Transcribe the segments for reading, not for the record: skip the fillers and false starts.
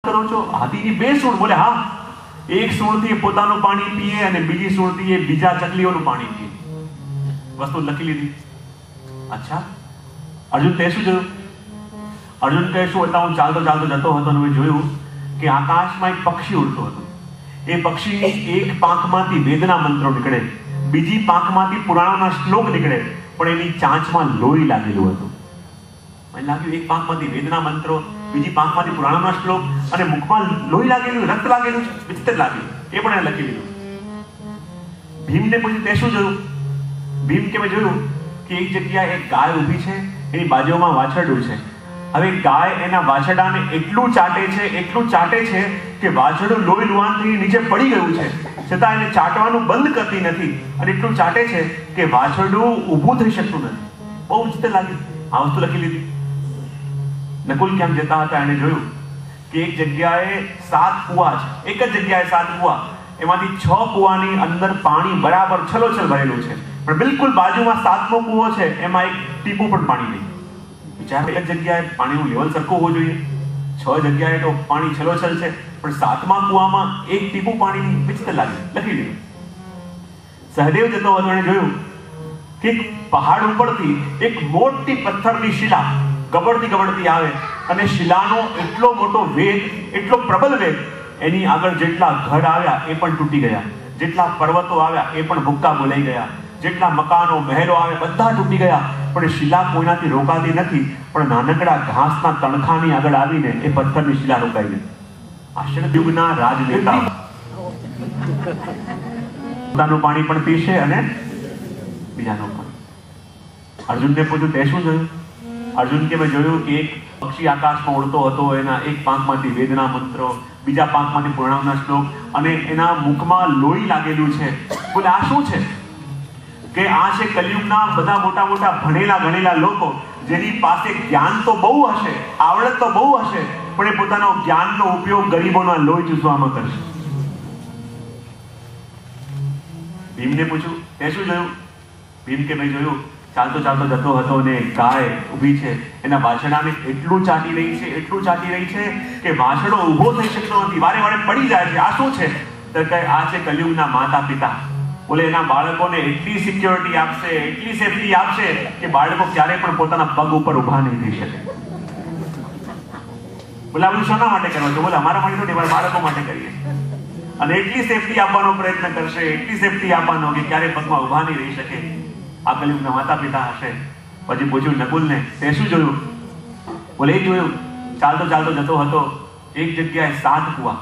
કરો છો? હાથીની 2 સૂંઢ. બોલે હા. એક સૂંઢથી એ પોતાનું પાણી પીએ અને બીજી સૂંઢથી એ બીજા ચકલીઓનું પાણી પીએ. વસ્તુ લખી લીધી. અચ્છા અર્જુન, તે શું જોયું? અર્જુન કહે, શું હતા, હું ચાલતો ચાલતો જતો હતો અને મેં જોયું કે આકાશમાં એક પક્ષી ઉડતું હતું. એ પક્ષીની એક પાંખમાંથી વેદના મંત્રો નીકળે, બીજી પાંખમાંથી પુરાણોના શ્લોક નીકળે, પણ એની ચાંચમાં લોહી લાગેલું હતું. મને લાગ્યું એક પાંખમાંથી વેદના મંત્રો, બીજી પાંખમાંથી પુરાણોના શ્લોક અને મુખમાં લોહી લાગેલું, રક્ત લાગેલું છે. વિચિત્ર લાગ્યું. એ પણ એને લખી લીધું. ભીમને પૂછ્યું, તે શું જોયું? ભીમ કે મેં જોયું કે એક જગ્યાએ એક ગાય ઊભી છે, એની બાજુમાં વાછરડું છે. હવે ગાય એના વાછરડાને એટલું ચાટે છે કે વાછરડું લોહી લુહાણ થઈ નીચે પડી ગયું છે, છતાં એને ચાટવાનું બંધ કરતી નથી અને એટલું ચાટે છે કે વાછરડું ઊભું થઈ શકતું નથી. બહુ વિચિત્ર લાગ્યું. આ વસ્તુ લખી લીધી. નકુલ ક્યાંક જતા હતા, એને જોયું કે એક જગ્યાએ 7 કુવા છે. એક જ જગ્યાએ 7 કુવા, એમાંથી 6 કુવાની અંદર પાણી બરાબર છલોછલ ભરેલું છે, પણ બિલકુલ બાજુમાં 7મો કુવો છે, એમાં એક ટીપું પણ પાણી નહીં. વિચાર, એક જગ્યાએ પાણીનું લેવલ સરખું હોવું જોઈએ, 6 જગ્યાએ તો પાણી છલોછલ છે, પણ 7મા કુવામાં એક ટીપું પાણી નહીં. વિચિત્ર લાગે. લખી લીધું. સહદેવ જતો હતો, એને જોયું કે પહાડ ઉપરથી એક મોટી પથ્થરની શિલા ગબડતી આવે અને શિલાનો એટલો મોટો વેગ, એટલો પ્રબળ વેગ, એની આગળ જેટલા ઘર આવ્યા એ પણ તૂટી ગયા, જેટલા પર્વતો આવ્યા એ પણ ભૂક્કા બોલાઈ ગયા, જેટલા મકાનો મહેલો આવે બધા તૂટી ગયા, પણ શિલા કોઈનાથી રોકાતી નથી. પણ નાનકડા ઘાસના તણખાની આગળ આવીને એ પથ્થરની શિલા રોકાઈ ગઈ. આશ્ચર્યયુગના રાજનેતા પોતાનું પાણી પણ પીશે અને બીજાનું પણ. અર્જુનને પૂછ્યું, તે શું જોયું? અર્જુન કે મેં જોયું કે એક પક્ષી આકાશમાં ઉડતો હતો, એના એક પાંખમાંથી વેદના મંત્રો, બીજા પાંખમાંથી પુરાણોના શ્લોક અને એના મુખમાં લોહી લાગેલું છે. બોલે આ શું છે? કે આ છે કલિયુગના બધા મોટા મોટા ભણેલા ગણેલા લોકો, જેની પાસે જ્ઞાન તો બહુ હશે, આવડત તો બહુ હશે, પણ એ પોતાનો જ્ઞાનનો ઉપયોગ ગરીબોના લોહી ચૂસવામાં કરશે. ભીમને પૂછ્યું, તે શું જોયું? ભીમ કે મેં જોયું ચાલતો જતો હતો અને ગાય ઊભી છે, એના વાછરડાને એટલું ચાટી રહી છે કે વાછરડો ઊભો થઈ શકતો નથી, વારે વારે પડી જાય છે. આ શું છે? તો કહે, આ છે કલિયુગના માતા પિતા. બોલે એના બાળકોને એટલી સિક્યોરિટી આપશે, એટલી સેફટી આપશે કે બાળકો ક્યારેય પણ પોતાના પગ ઉપર ઊભા નહીં થઈ શકે. બોલે આપણે શાના માટે કરવા છે? બોલે અમારા માટે થોડી વાર બાળકો માટે કરીએ. અને એટલી સેફટી આપવાનો પ્રયત્ન કરશે, એટલી સેફટી આપવાનો કે ક્યારેય પગમાં ઊભા નહીં રહી શકે. આ કલિયુગના માતા પિતા હશે. પછી પૂછ્યું નકુલને, તે શું જોયું? બોલે એ જોયું, ચાલતો જતો હતો, એક જગ્યાએ 7 કુવા,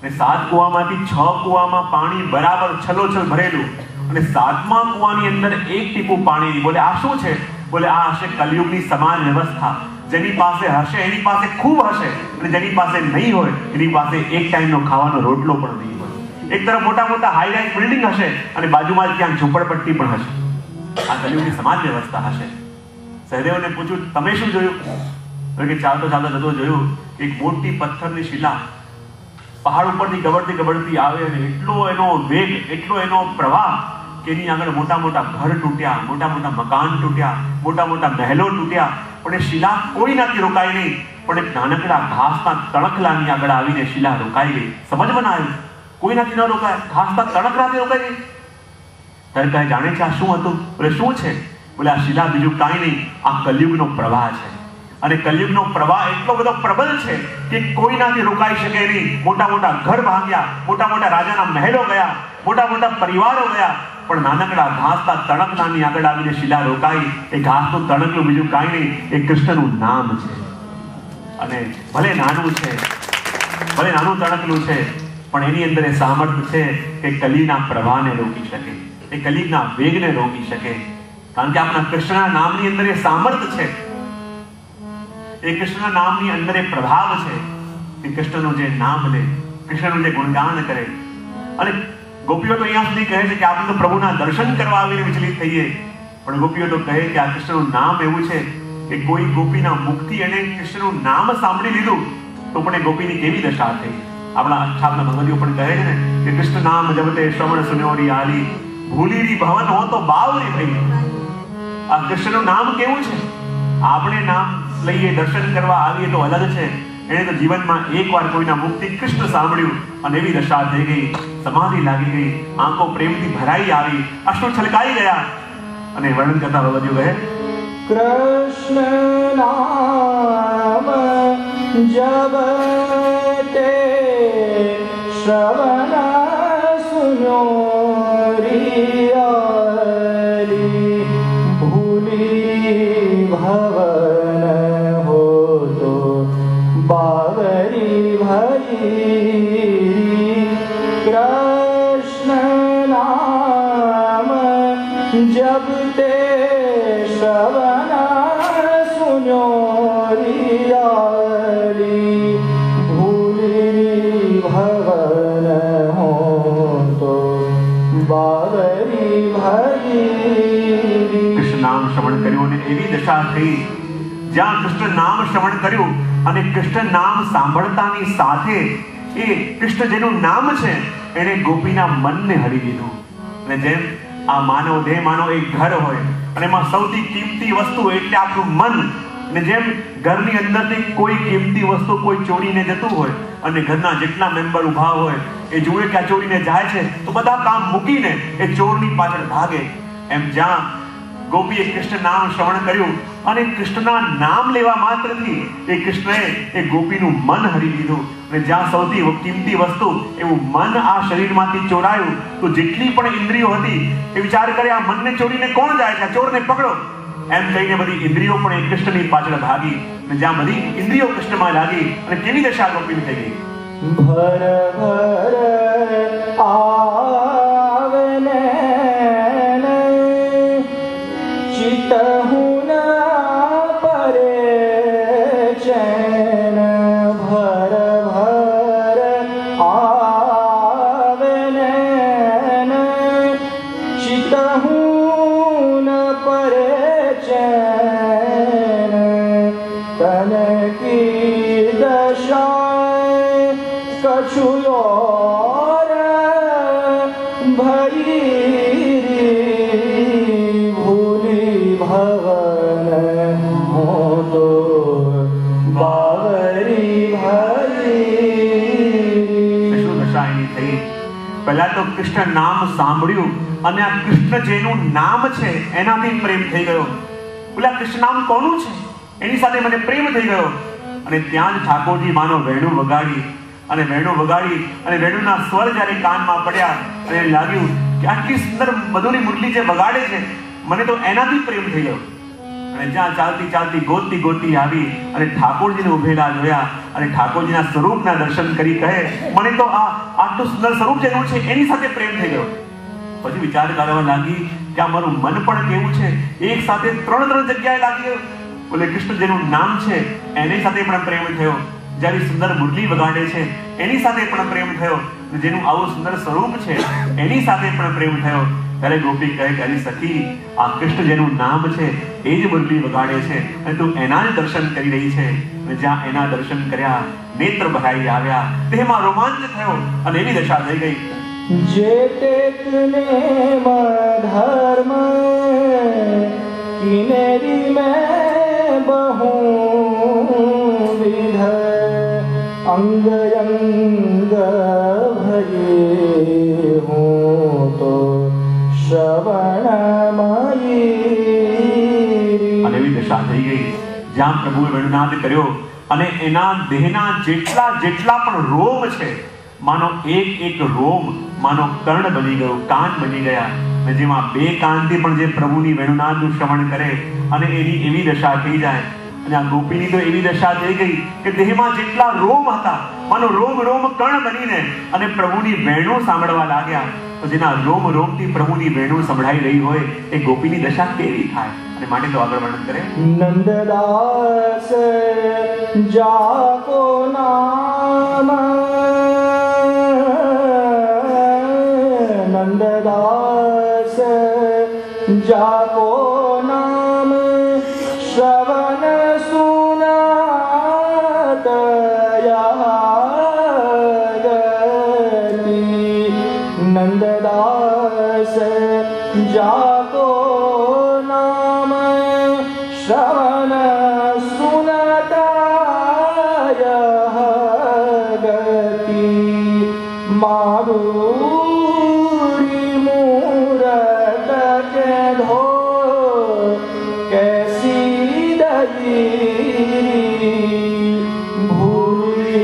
અને 7 કુવામાંથી 6 કુવામાં પાણી બરાબર છલોછલ ભરેલું, અને 7મા કુવાની અંદર એક ટીપું પાણી નહીં. બોલે આ શું છે? બોલે આ હશે કલિયુગની સમાજ વ્યવસ્થા. જેની પાસે હશે એની પાસે ખૂબ હશે, અને જેની પાસે નહીં હોય એની પાસે એક ટાઈમનો ખાવાનો રોટલો પણ નહીં હોય. એક તરફ મોટા મોટા હાઈ રાઇઝ બિલ્ડિંગ હશે અને બાજુમાં જ ક્યાંક ઝૂંપડપટ્ટી પણ હશે. આ કલિયુગની સમાજ વ્યવસ્થા હશે. સહદેવને પૂછ્યું, તમે શું જોયું? કે ચાલતો જતો જોયું એક મોટી પથ્થરની શિલા પહાડ ઉપરથી ગબડતી આવે અને એટલો એનો વેગ, એટલો એનો પ્રવાહ કે એની આગળ મોટા મોટા ઘર તૂટ્યા, મોટા મોટા મકાન તૂટ્યા, મોટા મોટા મહેલો તૂટ્યા, પણ એ શિલા કોઈનાથી રોકાઈ નહીં. પણ એક નાનકડા ઘાસના તણખલાની આગળ આવીને શિલા રોકાઈ ગઈ. સમજમાં ના આવ્યું, કોઈનાથી ન રોકાય, ઘાસના તણખલાથી રોકાઈ ગઈ. તરકાએ જાણે છે આ શું હતું? બોલે શું છે? બોલે આ શિલા બીજું કાંઈ નહીં, આ કલિયુગનો પ્રવાહ છે. અને કલિયુગનો પ્રવાહ એટલો બધો પ્રબળ છે કે કોઈનાથી રોકાઈ શકે નહીં. મોટા મોટા ઘર ભાંગ્યા, મોટા મોટા રાજાના મહેલો ગયા, મોટા મોટા પરિવારો ગયા, પણ નાનકડા ઘાસના તણખલાની આગળ આવીને શિલા રોકાઈ. એ ઘાસનું તણખલું બીજું કાંઈ નહીં, એ કૃષ્ણનું નામ છે. અને ભલે નાનું છે, ભલે નાનું તણખલું છે, પણ એની અંદર એ સામર્થ્ય છે કે કલીના પ્રવાહને રોકી શકે, એ કલિયુગના વેગને રોકી શકે. કારણ કે આપણા કૃષ્ણના નામની અંદર એ સામર્થ્ય છે, એ કૃષ્ણના નામની અંદર એ પ્રભાવ છે કે કૃષ્ણનું જે નામ લે, કૃષ્ણનું જે ગુણગાન કરે. અને ગોપીઓ તો અહીંયા સુધી કહે છે કે આપણે તો પ્રભુના દર્શન કરવા આવીને વિચલિત થઈએ, પણ ગોપીઓ તો કહે કે આ કૃષ્ણનું નામ એવું છે કે કોઈ ગોપીના મુખથી એને કૃષ્ણનું નામ સાંભળી લીધું તો પણ એ ગોપીની કેવી દશા થઈ. આપણા અષ્ટાવના ભગવતીઓ પણ કહે છે ને કે કૃષ્ણ નામ જપતે શ્રવણ સુન્યોરી આલી, ભૂલીરી ભવન હો તો બાવરી ભાઈ. આ કૃષ્ણનું નામ કેવું છે? આપણે નામ લઈએ, દર્શન કરવા આવીએ તો અલગ છે, એને તો જીવનમાં એકવાર કોઈના મુખથી કૃષ્ણ સાંભળ્યું અને એવી દશા થઈ ગઈ, સમાધિ લાગી ગઈ, આંખો પ્રેમથી ભરાઈ આવી, અશ્રુ છલકાઈ ગયા. અને વર્ણન કરતા ભગવદીઓ કહે, કૃષ્ણ નામ જબ તે શ્રવણ સુનો રિયારી ભૂલી ભવન હો તો બાવરી ભરી. કૃષ્ણ નામ જબ તે શ્રવણ સુનો રિયારી ભૂલી ભવન હો તો બાવરી ભરી. કૃષ્ણ નામ શ્રવણ કર્યું અને એવી દશા થઈ જ્યાં કૃષ્ણ નામ શ્રવણ કર્યું અને કૃષ્ણ નામ સાંભળતાની સાથે એ કૃષ્ણ જેનું નામ છે એને ગોપીના મનને હરી લીધું. અને જેમ આ માનવ દેહ માનો એક ઘર હોય અને એમાં સૌથી કિંમતી વસ્તુ એટલે આપણું મન, અને જેમ ઘરની અંદરથી કોઈ કિંમતી વસ્તુ કોઈ ચોરીને જતું હોય અને ઘરના જેટલા મેમ્બર ઊભા હોય એ જુએ કે આ ચોરીને જાય છે તો બધા કામ મૂકીને એ ચોરની પાછળ ભાગે, એમ જ્યાં ગોપીએ કૃષ્ણ નામ શ્રવણ કર્યું અને કૃષ્ણના નામ લેવા માત્રથી એ કૃષ્ણએ એ ગોપીનું મન હરી લીધું. અને જ્યાં સૌથી કિંમતી વસ્તુ એવું મન આ શરીરમાંથી ચોરાયું તો જેટલી પણ ઇન્દ્રિયો હતી એ વિચાર કરે આ મનને ચોરીને કોણ જાય છે, ચોરને પકડો, એમ કહીને બધી ઇન્દ્રિયો પણ એ કૃષ્ણની પાછળ ભાગી. અને જ્યાં બધી ઇન્દ્રિયો કૃષ્ણમાં લાગી અને કેવી દશા ગોપીની થઈ ગઈ. ભર ભર આવને ચિતહું ન પરે ચેન. ભર ભર આવને ચિતહું ન પરે ચેન. તન કી દશા કછું ઓર ભઈ ભૂલી ભવન હો તો બાવરી ભરી. શું દશા એની થઈ? પહેલા તો કૃષ્ણ નામ સાંભળ્યું અને આ કૃષ્ણ જેનું નામ છે એનાથી પ્રેમ થઈ ગયો. બોલા કૃષ્ણ નામ કોનું છે એની સાથે મને પ્રેમ થઈ ગયો. અને ત્યાં જ ઠાકોરજી માનો વેણું વગાડી અને વેણું વગાડી અને વેણુના સ્વર જ્યારે કાનમાં પડ્યા અને લાગ્યું કે આટલી સુંદર મધુરી મુરલી જે વગાડે છે મને તો એનાથી પ્રેમ થઈ ગયો. અને જ્યાં ચાલતી ચાલતી ગોતતી ગોતતી આવી અને ઠાકોરજીને ઉભેલા જોયા અને ઠાકોરજીના સ્વરૂપના દર્શન કરી કહે મને તો આ આટલું સુંદર સ્વરૂપ જેવું છે એની સાથે પ્રેમ થઈ ગયો. પછી વિચાર કરવા લાગી કે આ મારું મન પણ કેવું છે, એક સાથે ત્રણ જગ્યાએ લાગી. બોલે કૃષ્ણ જેનું નામ છે એની સાથે પણ પ્રેમ થયો, જ્યારે સુંદર મુરલી વગાડે છે એની સાથે પણ પ્રેમ થયો, જેનું આવું સુંદર સ્વરૂપ છે એની સાથે પણ પ્રેમ થયો. ત્યારે ગોપી કહે કે અરે સખી આ કૃષ્ણ જેનું નામ છે એ જ મુરલી વગાડે છે અને તું એના જ દર્શન કરી રહી છે. અને જ્યાં એના દર્શન કર્યા નેત્ર ભરાઈ આવ્યા, દેહમાં રોમાંચ થયો અને એવી દશા થઈ ગઈ. જે ટેકને ધર્મ કિનેરી મેં બહુ વિધ અંગ અંગ ભયે હું તો શ્રવણમયી. અને એવી દશા થઈ ગઈ જ્યાં પ્રભુએ વેણુનાદ કર્યો અને એના દેહના જેટલા પણ રોમ છે માનો એક રોમ માનો કર્ણ બની ગયો, કાન બની ગયા. અને જેમાં બે કાનથી પણ જે પ્રભુની વેણુનાદનું શ્રવણ કરે અને એની એવી દશા થઈ જાય. અને આ ગોપીની તો એવી દશા થઈ ગઈ કે દેહમાં જેટલા રોમ હતા માનો રોમ કર્ણ બનીને અને પ્રભુની વેણુ સાંભળવા લાગ્યા. તો જેના રોમથી પ્રભુની વેણુ સંભળાઈ રહી હોય એ ગોપીની દશા કેવી થાય? અને માટે તો આગળ વર્ણન કરે. નંદદાસ જાકો નામ નંદદાસ જાકો નામ શ્રવણ સુનાત યગતિ. નંદદાસ જાકો નામ શ્રવણ સુનતા माधुरी मूरत के धो कैसी दलीरी भूरी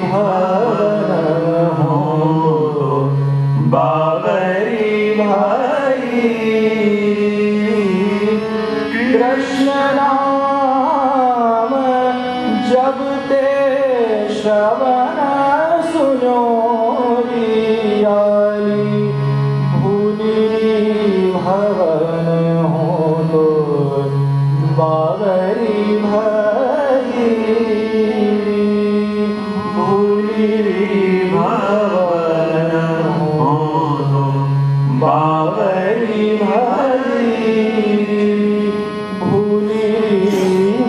भवन हो बाबरी भाई कृष्ण नाम जब ते श्रवण सुनो बाबरी भाई भूली भवन हो तो बाबरी भाई भूली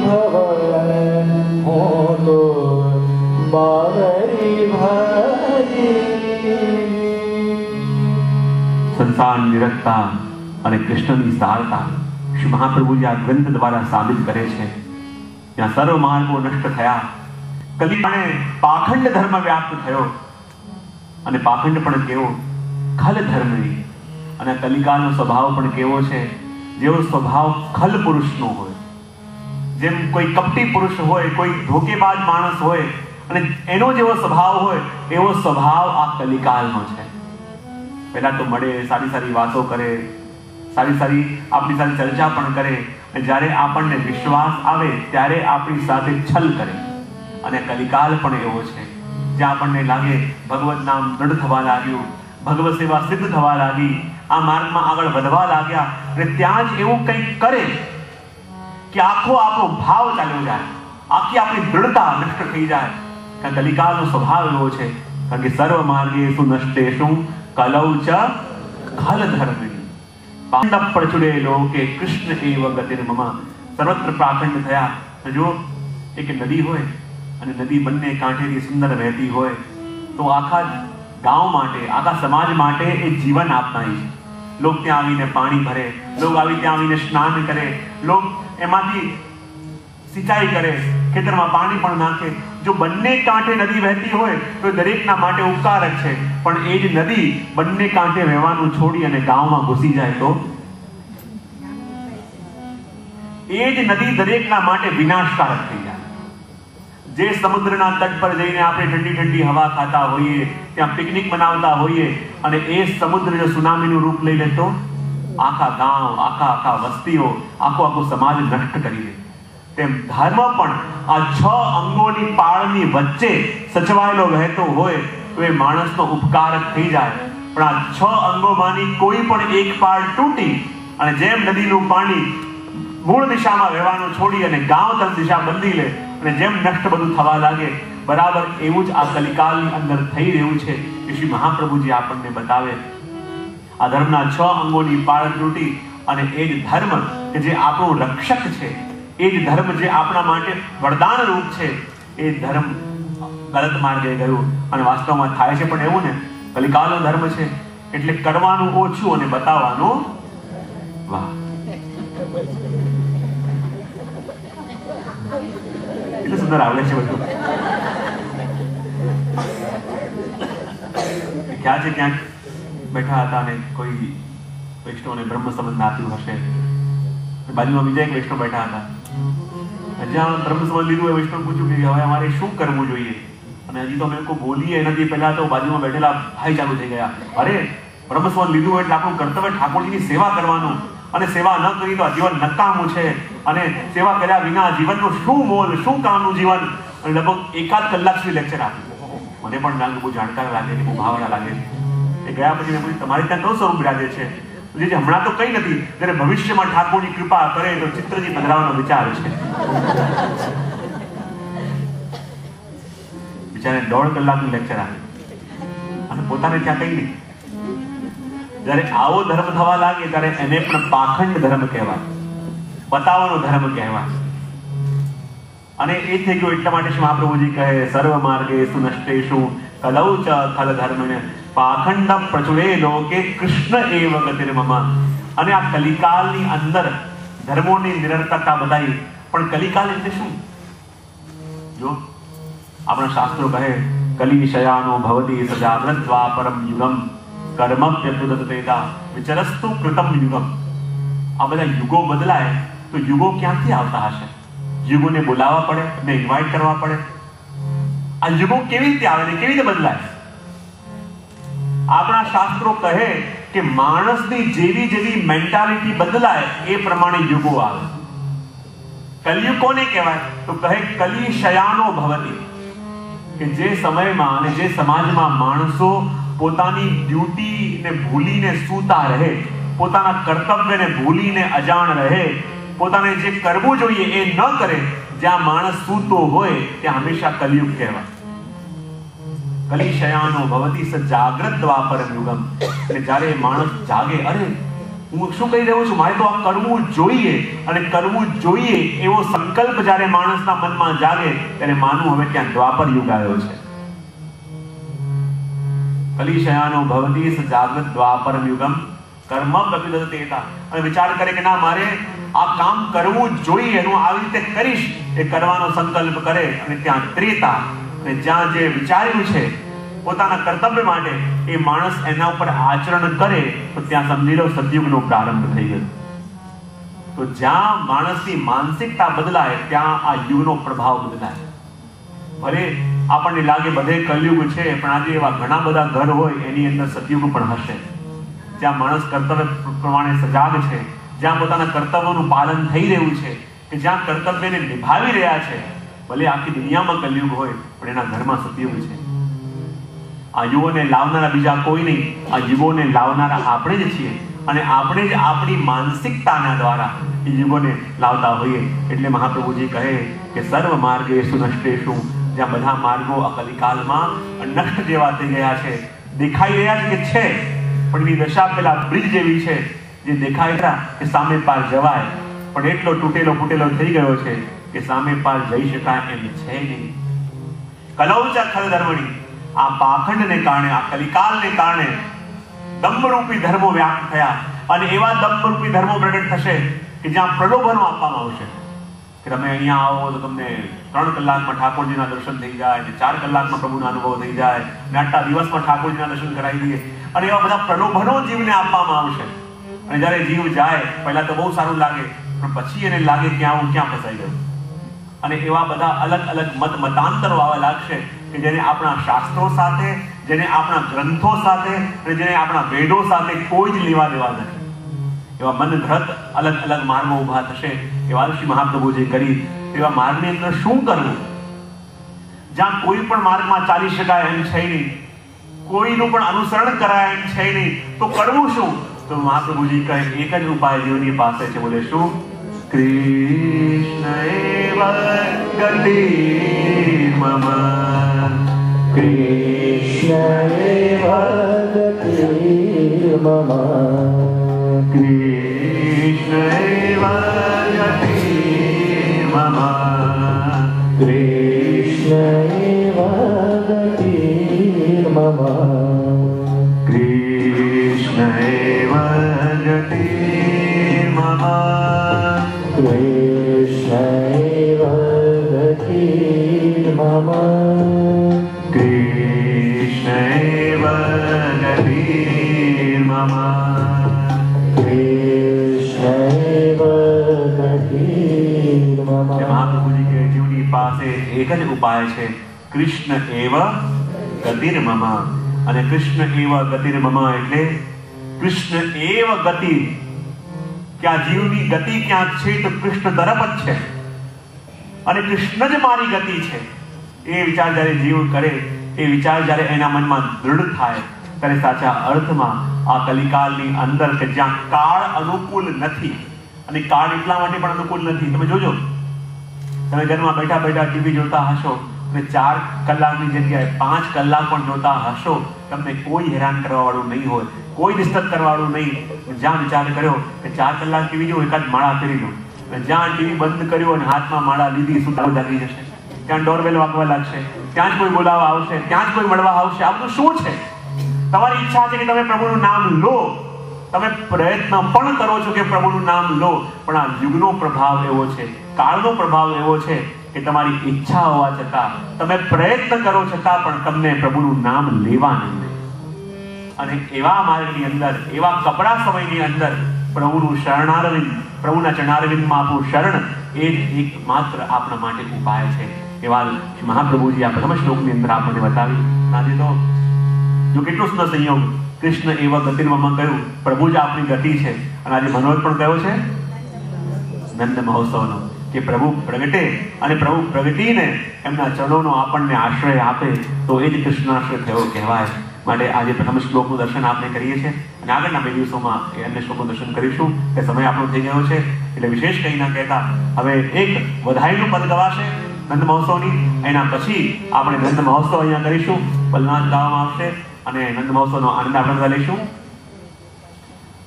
भवन हो तो बाबरी भाई। संसार निरखता અને કૃષ્ણની સારતા શ્રી મહાપ્રભુજી આ ગ્રંથ દ્વારા સાબિત કરે છે। ત્યાં સર્વ માર્ગો નષ્ટ થયા, કલિકાળે પાખંડ ધર્મ વ્યાપ્ત થયો અને પાખંડ પણ કેવો ખલ ધર્મની અને કલિકાળનો સ્વભાવ પણ કેવો છે જેવો સ્વભાવ ખલ પુરુષનો હોય। જેમ કોઈ કપટી પુરુષ હોય, કોઈ ધોકેબાજ માણસ હોય અને એનો જેવો સ્વભાવ હોય એવો સ્વભાવ આ કલિકાળનો છે। પહેલા તો મળે, સારી સારી વાતો કરે, સારી સારી આપણી સાથે ચર્ચા પણ કરે અને જ્યારે આપણને વિશ્વાસ આવે ત્યારે આપણી સાથે છલ કરે। અને કલિકાલ પણ એવો છે જ્યાં આપણને લાગે ભગવત નામ દૃઢ થવા લાગ્યું, ભગવત સેવા સિદ્ધ થવા લાગી, આ માર્ગમાં આગળ વધવા લાગ્યા અને ત્યાં જ એવું કંઈક કરે કે આખો આપણો ભાવ ચાલ્યો જાય, આખી આપણી દૃઢતા નષ્ટ થઈ જાય। કારણ કલિકાલનો સ્વભાવ એવો છે, કારણ કે સર્વ માર્ગેષુ નષ્ટેષુ કલૌ ચ ખલ ધર્મિણી પાખંડ પ્રચુરે લોકે કૃષ્ણ એવ ગતિર્મમ। સર્વત્ર પાખંડ થયા। જો એક નદી હોય અને નદી બંને કાંઠેથી સુંદર વહેતી હોય તો આખા ગામ માટે, આખા સમાજ માટે એ જીવન આપનારી છે। લોક ત્યાં આવીને પાણી ભરે, લોક આવી ત્યાં આવીને સ્નાન કરે, લોક એમાંથી સિંચાઈ કરે, ખેતરમાં પાણી પણ નાખે। જો બંને કાંઠે નદી વહેતી હોય તો દરેકના માટે ઉપકારક છે, પણ એ જ નદી બંને કાંઠે વહેવાનું છોડી અને ગામમાં ઘૂસી જાય તો એ જ નદી દરેકના માટે વિનાશકારક થઈ જાય। જે સમુદ્રના તટ પર જઈને આપણે ઠંડી ઠંડી હવા ખાતા હોઈએ, ત્યાં પિકનિક મનાવતા હોઈએ અને એ સમુદ્ર જો સુનામીનું રૂપ લઈ લે તો આખા ગામ, આખા વસ્તીઓ, આખો સમાજ નષ્ટ કરી દે। તેમ ધર્મ પણ આ 6 અંગોની પાળની વચ્ચે સચવાયેલો વહેતો હોય તો એ માણસનો ઉપકારક થઈ જાય। પણ આ 6 અંગોમાંની કોઈ પણ એક પાળ તૂટી અને જેમ નદીનું પાણી મૂળ દિશામાં વહેવાનું છોડી અને ગામ તરફ દિશા બદલી લે અને જેમ નષ્ટ બધું થવા લાગે, બરાબર એવું જ આ કલિકાલની અંદર થઈ રહ્યું છે કે શ્રી મહાપ્રભુજી આપણને બતાવે। આ ધર્મના 6 અંગોની પાળ તૂટી અને એ જ ધર્મ કે જે આપણું રક્ષક છે, એ જ ધર્મ જે આપણા માટે વરદાન રૂપ છે, એ ધર્મ ગલત માર્ગે ગયું અને વાસ્તવમાં થાય છે પણ એવું ને, કલિકાલનો ધર્મ છે એટલે કરવાનું ઓછું અને બતાવવાનું વાહ। એટલું સુંદર આવડે છે બધું। ક્યાં છે ક્યાંક બેઠા હતા અને કોઈ વૈષ્ણવને બ્રહ્મ સંબંધ આપ્યું હશે, બાજુમાં બીજા એક વૈષ્ણવ બેઠા હતા, જ્યાં બ્રહ્મ સંબંધ લીધું એ વૈષ્ણવ પૂછ્યું કે હવે અમારે શું કરવું જોઈએ? અને હજી તો અમે લોકો બોલીએ એનાથી પહેલા તો બાજુમાં બેઠેલા ભાઈ ચાલુ થઈ ગયા, અરે બ્રહ્મ સંબંધ લીધું એટલે આપણું કર્તવ્ય ઠાકોરજીની સેવા કરવાનું અને સેવા ન કરી તો આ જીવન નકામું છે અને સેવા કર્યા વિના જીવનનું શું મોલ, શું કામનું જીવન? અને લગભગ 1.5 કલાક સુધી લેક્ચર આપ્યું। મને પણ લાગે બહુ જાણકાર લાગે છે, બહુ ભાવના લાગે છે। એ ગયા પછી મેં પૂછ્યું તમારે ત્યાં કયું સ્વરૂપ બિરાજે છે? હમણાં તો કઈ નથી, જ્યારે ભવિષ્યમાં ઠાકોરની કૃપા કરે તો ચિત્રજી પધરાવવાનો વિચાર છે। બિચારે 1.5 કલાકનું લેક્ચર આપ્યું અને પોતાને ત્યાં કઈ નહીં। જ્યારે આવો ધર્મ થવા લાગે ત્યારે એને પણ પાખંડ ધર્મ કહેવાય, બતાવવાનો ધર્મ કહેવાય। અને એ થઈ ગયું એટલા માટે શ્રી મહાપ્રભુજી કહે સર્વ માર્ગેષુ નષ્ટેષુ કલૌ ચ ખલ ધર્મને પાખંડ પ્રચુરે લોકે કૃષ્ણ એવ ગતિર્મમ। અને આ કલિકાલની અંદર ધર્મોની નિરર્થકતા બતાવી, પણ કલિકાલ એટલે શું? જો આપણા શાસ્ત્રો કહે કલિશયાનો ભવતિ સજાગ્રત દ્વાપરમ યુગમ કર્મપ્યપ્યુદતેતા વિચરસ્તુ કૃતમ યુગમ. આ બધા યુગો બદલાય તો યુગો ક્યાંથી આવતા હશે? યુગોને બોલાવવા પડે, એમને ઇન્વાઇટ કરવા પડે. આ યુગો કેવી રીતે આવે ને કેવી રીતે બદલાય? આપણા શાસ્ત્રો કહે કે માણસની જેવી જેવી મેન્ટાલિટી બદલાય એ પ્રમાણે યુગો આવે. કલિયુગ કોને કહેવાય? તો કહે કલિશયાનો ભવતિ, કે જે સમયમાં અને જે સમાજમાં માણસો પોતાની ડ્યુટીને ભૂલીને સૂતા રહે, પોતાના કર્તવ્યને ભૂલીને અજાણ રહે, પોતાને જે કરવું જોઈએ એ ન કરે, જ્યાં માણસ સૂતો હોય ત્યાં હંમેશા કલિયુગ કહેવાય. કલિશયાનો ભવતિ સજાગ્રત દ્વાપરમ યુગમ. અને જ્યારે માણસ જાગે, અરે હું શું કહી રહ્યો છું, મારે તો આ કરવું જોઈએ, અને કરવું જોઈએ એવો સંકલ્પ જ્યારે માણસના મનમાં જાગે ત્યારે માનવું હવે ત્યાં દ્વાપર યુગ આવ્યો છે. કલિશયાનો ભવતિ સજાગ્રત દ્વાપરમ યુગમ કર્મ પ્રતિદતેતા. અને વિચાર કરે કે ના, મારે આ કામ કરવું જોઈએ, હું આવી રીતે કરીશ, એ કરવાનો સંકલ્પ કરે, અને ત્યાં ત્રેતા, અને જ્યાં જે વિચાર્યું છે પોતાના કર્તવ્ય માટે એ માણસ એના ઉપર આચરણ કરે તો ત્યાં સમજી લો સતયુગનો પ્રારંભ થઈ ગયો. તો જ્યાં માણસની માનસિકતા બદલાય ત્યાં આ યુગનો પ્રભાવ બદલાય. ભલે આપણને લાગે બધે કલયુગ છે, પણ આજે એવા ઘણા બધા ઘર હોય એની અંદર સતયુગ પણ હશે, જ્યાં માણસ કર્તવ્ય પ્રમાણે સજાગ છે, જ્યાં પોતાના કર્તવ્યનું પાલન થઈ રહ્યું છે, કે જ્યાં કર્તવ્યને નિભાવી રહ્યા છે. ભલે આખી દુનિયામાં કલયુગ હોય પણ એના ઘરમાં સતયુગ છે. આ યુગોને લાવનારા બીજા કોઈ નહીં, આ યુગોને લાવનારા આપણે જ છીએ, અને આપણે જ આપણી માનસિકતાના દ્વારા એ યુગોને લાવતા હોઈએ. એટલે મહાપ્રભુજી કહે કે સર્વ માર્ગેષુ નષ્ટેષુ, જ્યાં બધા માર્ગો આ કલિકાલમાં નષ્ટ જેવા થઈ ગયા છે, દેખાઈ રહ્યા છે કે છે, પણ એની દશા પેલા બ્રિજ જેવી છે, જે દેખાય છે કે સામે પાર જવાય, પણ એટલો તૂટેલો ફૂટેલો થઈ ગયો છે કે સામે પાર જઈ શકાય એમ છે નહીં. કલૌચ ખલ ધર્મણી, આ પાખંડને કારણે, આ કલિકાલને કારણે દંભરૂપી ધર્મો વ્યાપ્ત થયા, અને એવા દંભરૂપી ધર્મો પ્રગટ થશે કે જ્યાં પ્રલોભનો આપવામાં આવશે કે તમે અહીંયા આવો તો તમને 3 કલાકમાં ઠાકોરજીના દર્શન થઈ જાય, 4 કલાકમાં પ્રભુનો અનુભવ થઈ જાય, અને આટલા દિવસમાં ઠાકોરજીના દર્શન કરાવી દઈએ, અને એવા બધા પ્રલોભનો જીવને આપવામાં આવશે. અને જ્યારે જીવ જાય પહેલા તો બહુ સારું લાગે, પણ પછી એને લાગે કે હું ક્યાં ફસાઈ ગયો. અને એવા બધા અલગ અલગ મતાંતરો આવવા લાગશે કે જેને આપણા શાસ્ત્રો સાથે, જેને આપણા ગ્રંથો સાથે, અને જેને આપણા વેદો સાથે કોઈ જ લેવા દેવા નથી. એવા મનઘ્રત અલગ અલગ માર્ગો ઉભા થશે. એવા શ્રી મહાપ્રભુજી કરી એવા માર્ગની અંદર શું કરવું, જ્યાં કોઈ પણ માર્ગમાં ચાલી શકાય એમ છે નહીં, કોઈનું પણ અનુસરણ કરાય એમ છે નહીં, તો કરવું શું? તો મહાપ્રભુજી કહે એક જ ઉપાય જીવની પાસે છે. બોલે શું? કૃષ્ણ એવ ગતિ મમ, કૃષ્ણ એવ ગતિ મમ, કૃષ્ણ એવ ગતિ મમ, કૃષ્ણ એવ ગતિ મમ, કૃષ્ણ એવ ગતિ મમ, કૃષ્ણ એવ ગતિ મમ, કૃષ્ણ એવ ગતિ મમ, કૃષ્ણ એવ ગતિ મમ. મહાપ્રભુજી કે જીવની પાસે એક જ ઉપાય છે, કૃષ્ણ એવ ગતિર્મમ. અને કૃષ્ણ એવ ગતિર્મમ એટલે કૃષ્ણ એવ ગતિ, કે આ જીવની ગતિ ક્યાંક છે તો કૃષ્ણ તરફ જ છે, અને કૃષ્ણ જ મારી ગતિ છે. એ વિચાર જ્યારે જીવ કરે, એ વિચાર જ્યારે એના મનમાં દૃઢ થાય, ત્યારે સાચા અર્થમાં આ કલિકાલની અંદર કે જ્યાં કાળ અનુકૂળ નથી, અને કાળ એટલા માટે પણ અનુકૂળ નથી. તમે જોજો, તમે ઘરમાં બેઠા બેઠા ટીવી જોતા હશો અને 4 કલાકની જગ્યાએ 5 કલાક પણ જોતા હશો, તમને કોઈ હેરાન કરવા વાળું નહીં હોય, કોઈ ડિસ્ટર્બ કરવા વાળું નહીં. જ્યાં વિચાર કર્યો કે 4 કલાક ટીવી જો, એકાદ માળા ફેરી લો, અને જ્યાં ટીવી બંધ કર્યો અને હાથમાં માળા લીધી, સુતા જાગી જશે, ત્યાં ડોરબેલ વાગવા લાગશે, ત્યાં જ કોઈ બોલાવવા આવશે, ત્યાં જ કોઈ મળવા આવશે. આ બધું શું છે? તમારી ઈચ્છા છે કે તમે પ્રભુનું નામ લો, તમે પ્રયત્ન પણ કરો છો કે પ્રભુનું નામ લો, પણ આ યુગનો પ્રભાવ એવો છે, કાળનો પ્રભાવ એવો છે કે તમારી ઈચ્છા હોવા છતાં, તમે પ્રયત્ન કરો છતાં પણ તમને પ્રભુનું નામ લેવા નહીં. અને એવા માર્ગની અંદર, એવા કપરા સમયની અંદર પ્રભુનું શરણારવિંદ, પ્રભુના ચરણારવિંદમાં આપણું શરણ એ જ એકમાત્ર આપણા માટે ઉપાય છે. એવા મહાપ્રભુજી આ પ્રથમ શ્લોકની અંદર આપણને બતાવી. આજે તો જો કેટલો સુંદર સંયોગ, કૃષ્ણ એવા ગતિમાં કહ્યું, પ્રભુ જ આપણી ગતિ છે. અને આજે મનોજ પણ કયો છે નંદ મહોત્સવનો, કે પ્રભુ પ્રગટે અને પ્રભુ પ્રગટીને એમના ચરણોનો આપણને આશ્રય આપે તો એ જ કૃષ્ણાશ્રય થયો કહેવાય. માટે આજે પ્રથમ શ્લોકનું દર્શન આપણે કરીએ છીએ અને આગળના 2 દિવસોમાં એ અન્ય શ્લોકનું દર્શન કરીશું. એ સમય આપણો થઈ ગયો છે એટલે વિશેષ કંઈ ના કહેતા હવે એક વધાઈનું પદ ગવાશે નંદ મહોત્સવની. એના પછી આપણે નંદ મહોત્સવ અહીંયા કરીશું, બલનાથ ગાવામાં આવશે અને નંદ મહોત્સવનો આનંદ આપણે લઈશું.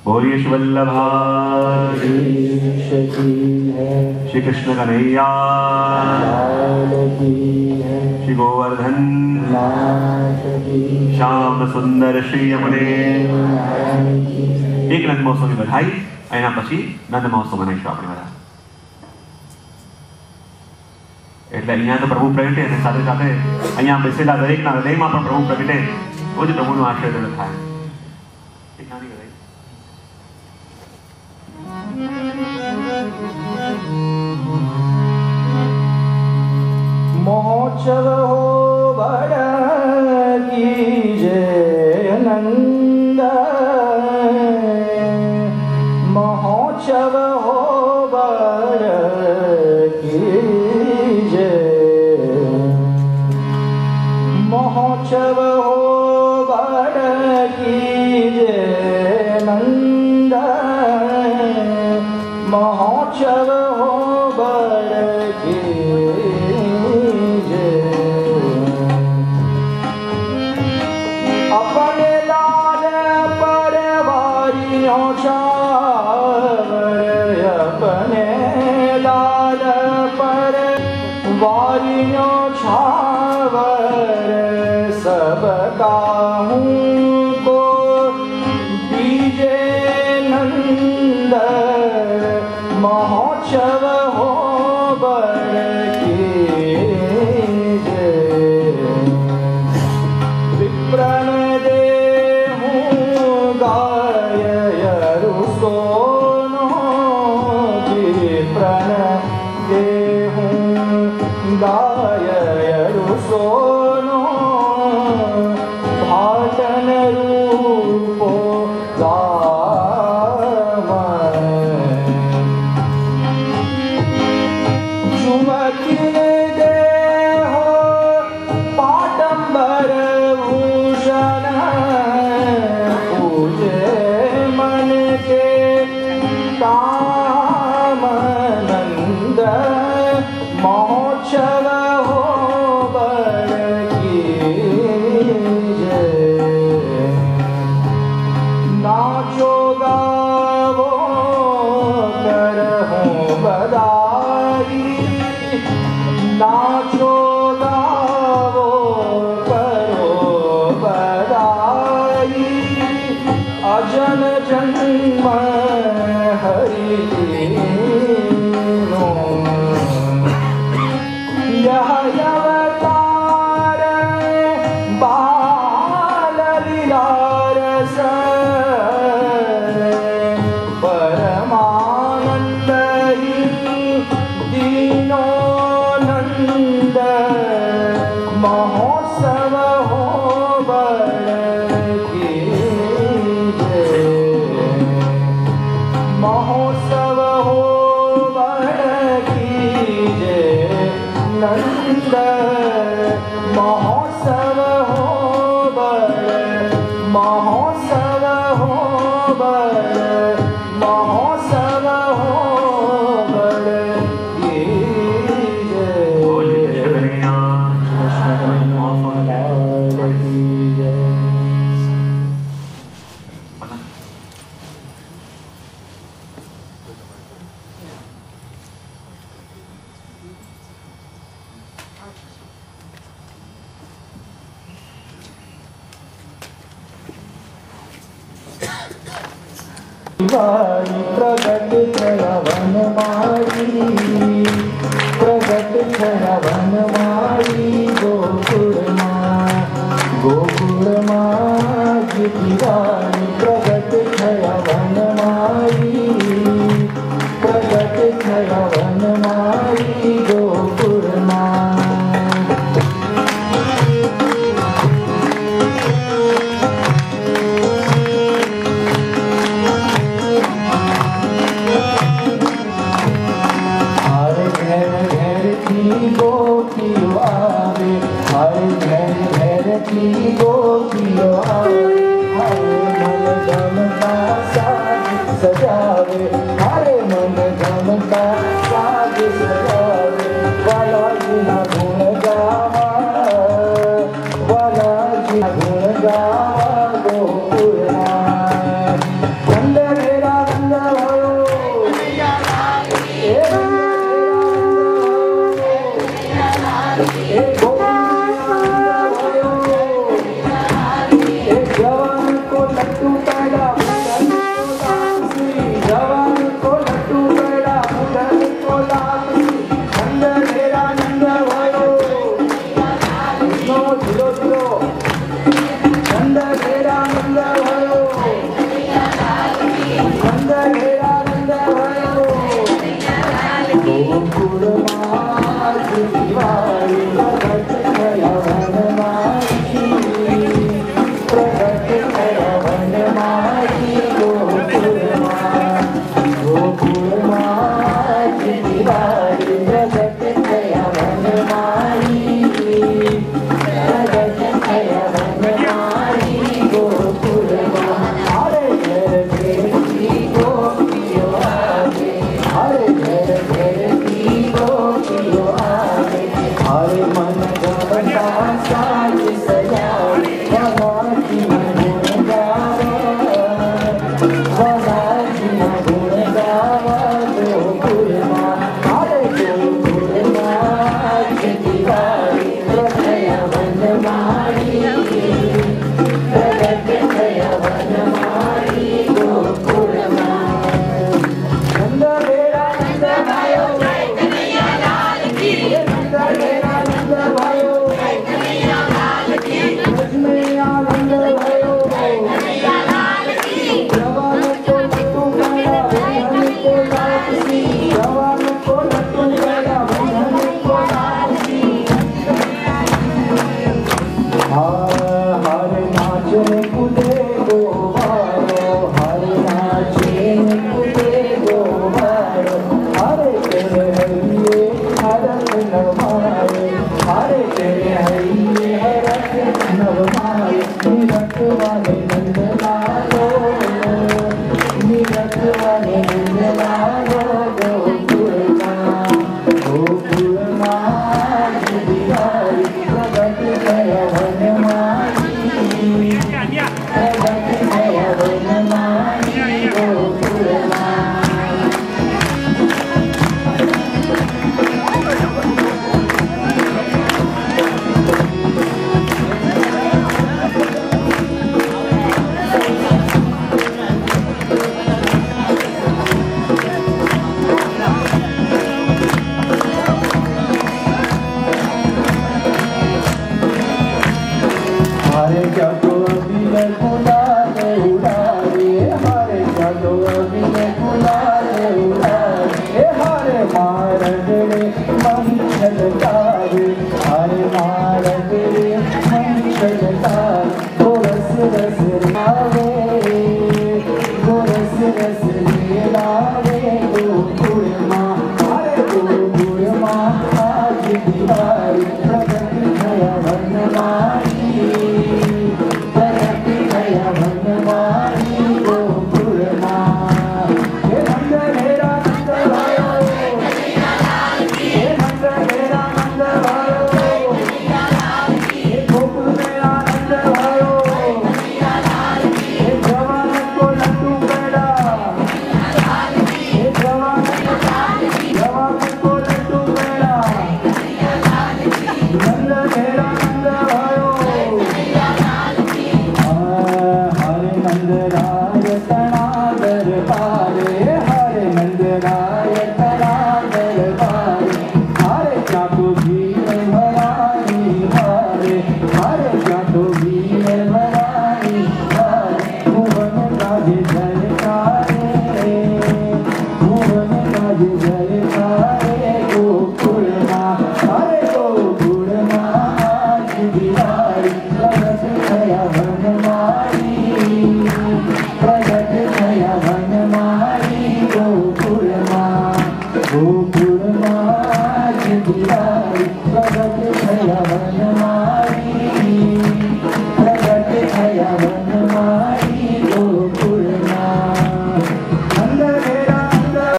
बोलिए वल्लभा श्री कृष्ण कन्हैया, श्री गोवर्धन श्याम सुंदर श्री यमुने. एक नंद महोत्सव की बधाई. एना पछी नंद महोत्सव मनाईशुं आपणे बधा. એટલે અહીંયા તો પ્રભુ પ્રગટે અને સાથે સાથે અહીંયા બેસેલા દરેકના હૃદયમાં પણ પ્રભુ પ્રગટે તો જ પ્રભુનો આશ્રય થાય. એક નાની બધાઈ. महोत्सव हो बड़ा कीजे नंद, महोत्सव हो बड़ा कीजे, महोत्सव हो बड़ा कीजे नंद, महोत्सव हो बड़ा अपने लाल पर वारियों छावर, अपने लाल पर वारियों छावर, सबका हूँ को दीजे नंद, महोत्सव हो बड़ कीजे. विप्रण गायरु सोनो भाटन रूपो राम, चुमकी देहो पाटंबर भूषण, पूजे मन के काम नंद, महोत्सव हो बड़ कीजे. नाचो गावो करहूं बधाई, नाचो गावो करो बधाई, अजन जन्म हरि दीनो. यह अवतार बाल लीलारस, परमानंद ही दीनो नंद, महोत्सव हो बड़ कीजे, महोत्सव हो बड़ कीजे नंद, महोत्सव हो बड़, महोत्सव हो बड़, महोत्सव हो बड़ कीजे. प्रगट थया वन मारी, प्रगट થયા વનમાળી ગોકુળમાં ગોકુળમાં જીતીવાણી પ્રગટ થયા વનમાળી પ્રગટ થયા વનમાળી ગોકુળમાં ગોપીઓ આવે હરે ઘેર ઘેરથી ગોપીઓ આવે હરે મન ગમતા સાજ સજાવે હરે મન ગમતા સાજ સજાવે વાલાજીના ગુણ ગાવા વાલાજીના ગુણ ગાવા ગોકુળમાં વંદ ઘેરા વંદ क्या तो अभी